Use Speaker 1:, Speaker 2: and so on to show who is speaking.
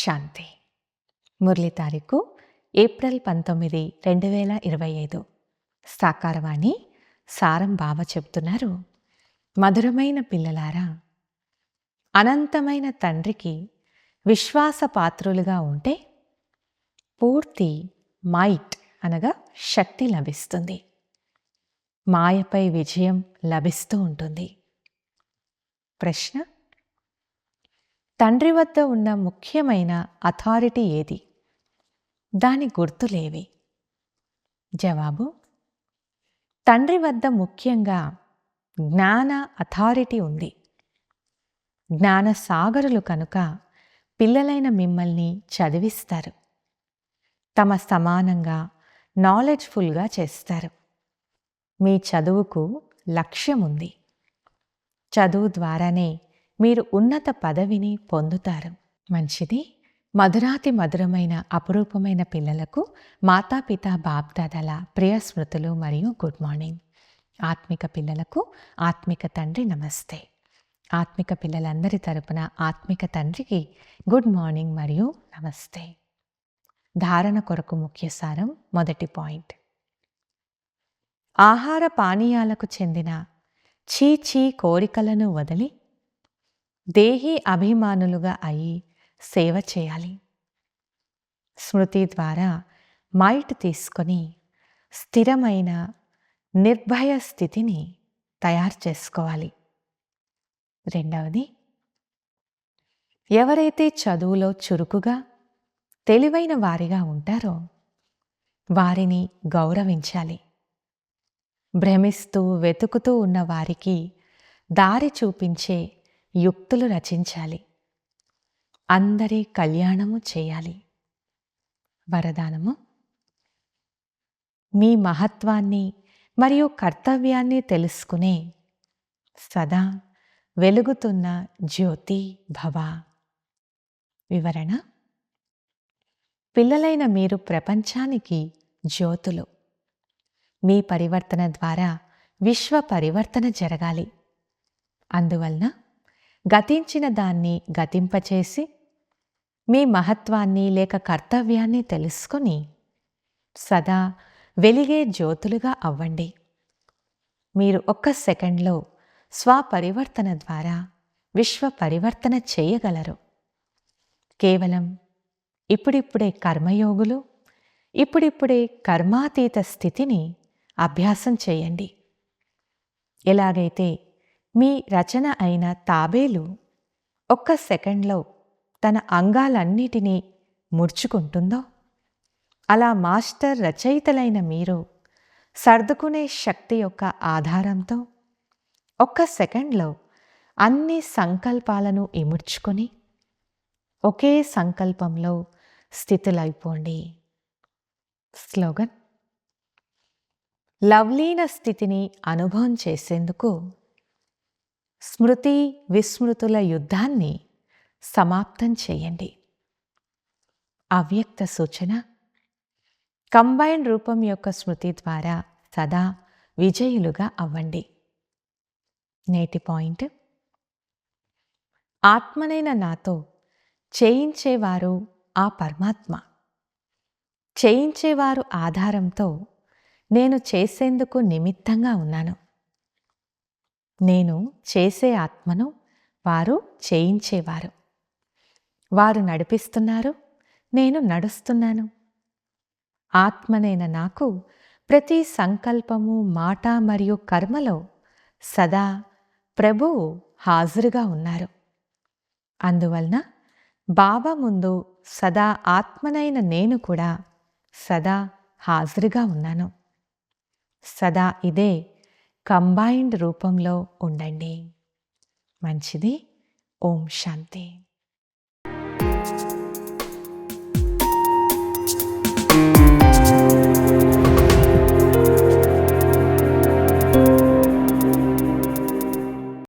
Speaker 1: శాంతి. మురళి తారీఖు ఏప్రిల్ 19, 2025. సాకారవాణి సారం బాబా చెప్తున్నారు. మధురమైన పిల్లలారా, అనంతమైన తండ్రికి విశ్వాసపాత్రులుగా ఉంటే పూర్తి మైట్ అనగా శక్తి లభిస్తుంది. మాయపై విజయం లభిస్తూ ఉంటుంది. ప్రశ్న: తండ్రి వద్ద ఉన్న ముఖ్యమైన అథారిటీ ఏది? దాని గుర్తులేవి? జవాబు: తండ్రి వద్ద ముఖ్యంగా జ్ఞాన అథారిటీ ఉంది. జ్ఞాన సాగరులు కనుక పిల్లలైన మిమ్మల్ని చదివిస్తారు. తమ సమానంగా నాలెడ్జ్ఫుల్గా చేస్తారు. మీ చదువుకు లక్ష్యం ఉంది. చదువు ద్వారానే మీరు ఉన్నత పదవిని పొందుతారు. మంచిది. మధురాతి మధురమైన అపురూపమైన పిల్లలకు మాతాపిత బాప్దాదాల ప్రియ స్మృతులు మరియు గుడ్ మార్నింగ్. ఆత్మిక పిల్లలకు ఆత్మిక తండ్రి నమస్తే. ఆత్మిక పిల్లలందరి తరపున ఆత్మిక తండ్రికి గుడ్ మార్నింగ్ మరియు నమస్తే. ధారణ కొరకు ముఖ్య సారం. మొదటి పాయింట్: ఆహార పానీయాలకు చెందిన చీచీ కోరికలను వదిలి దేహీ అభిమానులుగా అయి సేవ చేయాలి. స్మృతి ద్వారా మైట్ తీసుకొని స్థిరమైన నిర్భయ స్థితిని తయారు చేసుకోవాలి. రెండవది, ఎవరైతే చదువులో చురుకుగా తెలివైన వారిగా ఉంటారో వారిని గౌరవించాలి. భ్రమిస్తూ వెతుకుతూ ఉన్న వారికి దారి చూపించే యుక్తులు రచించాలి. అందరి కళ్యాణము చేయాలి. వరదానము: మీ మహత్వాన్ని మరియు కర్తవ్యాన్ని తెలుసుకునే సదా వెలుగుతున్న జ్యోతి భవ. వివరణ: పిల్లలైన మీరు ప్రపంచానికి జ్యోతులు. మీ పరివర్తన ద్వారా విశ్వ పరివర్తన జరగాలి. అందువలన గతించిన దాన్ని గతింపచేసి మీ మహత్వాన్ని లేక కర్తవ్యాన్ని తెలుసుకొని సదా వెలిగే జ్యోతులుగా అవ్వండి. మీరు ఒక్క సెకండ్లో స్వపరివర్తన ద్వారా విశ్వ పరివర్తన చేయగలరు. కేవలం ఇప్పుడిప్పుడే కర్మయోగులు, ఇప్పుడిప్పుడే కర్మాతీత స్థితిని అభ్యాసం చేయండి. ఎలాగైతే మీ రచన అయిన తాబేలు ఒక్క సెకండ్లో తన అంగాలన్నిటినీ ముడుచుకుంటుందో, అలా మాస్టర్ రచయితలైన మీరు సర్దుకునే శక్తి యొక్క ఆధారంతో ఒక్క సెకండ్లో అన్ని సంకల్పాలను ఇముడ్చుకొని ఒకే సంకల్పంలో స్థితులైపోండి. స్లోగన్: లవ్లీన స్థితిని అనుభవం చేసేందుకు స్మృతి విస్మృతుల యుద్ధాన్ని సమాప్తం చేయండి. అవ్యక్త సూచన: కంబైన్డ్ రూపం యొక్క స్మృతి ద్వారా సదా విజయులుగా అవ్వండి. నేటి పాయింట్: ఆత్మనైన నాతో చేయించేవారు ఆ పరమాత్మ. చేయించేవారు ఆధారంతో నేను చేసేందుకు నిమిత్తంగా ఉన్నాను. నేను చేసే ఆత్మను వారు చేయించేవారు. వారు నడిపిస్తున్నారు, నేను నడుస్తున్నాను. ఆత్మనైన నాకు ప్రతి సంకల్పము, మాట మరియు కర్మలో సదా ప్రభువు హాజరుగా ఉన్నారు. అందువలన బాబా ముందు సదా ఆత్మనైన నేను కూడా సదా హాజరుగా ఉన్నాను. సదా ఇదే కంబైన్డ్ రూపంలో ఉండండి. మంచిది. ఓం శాంతి.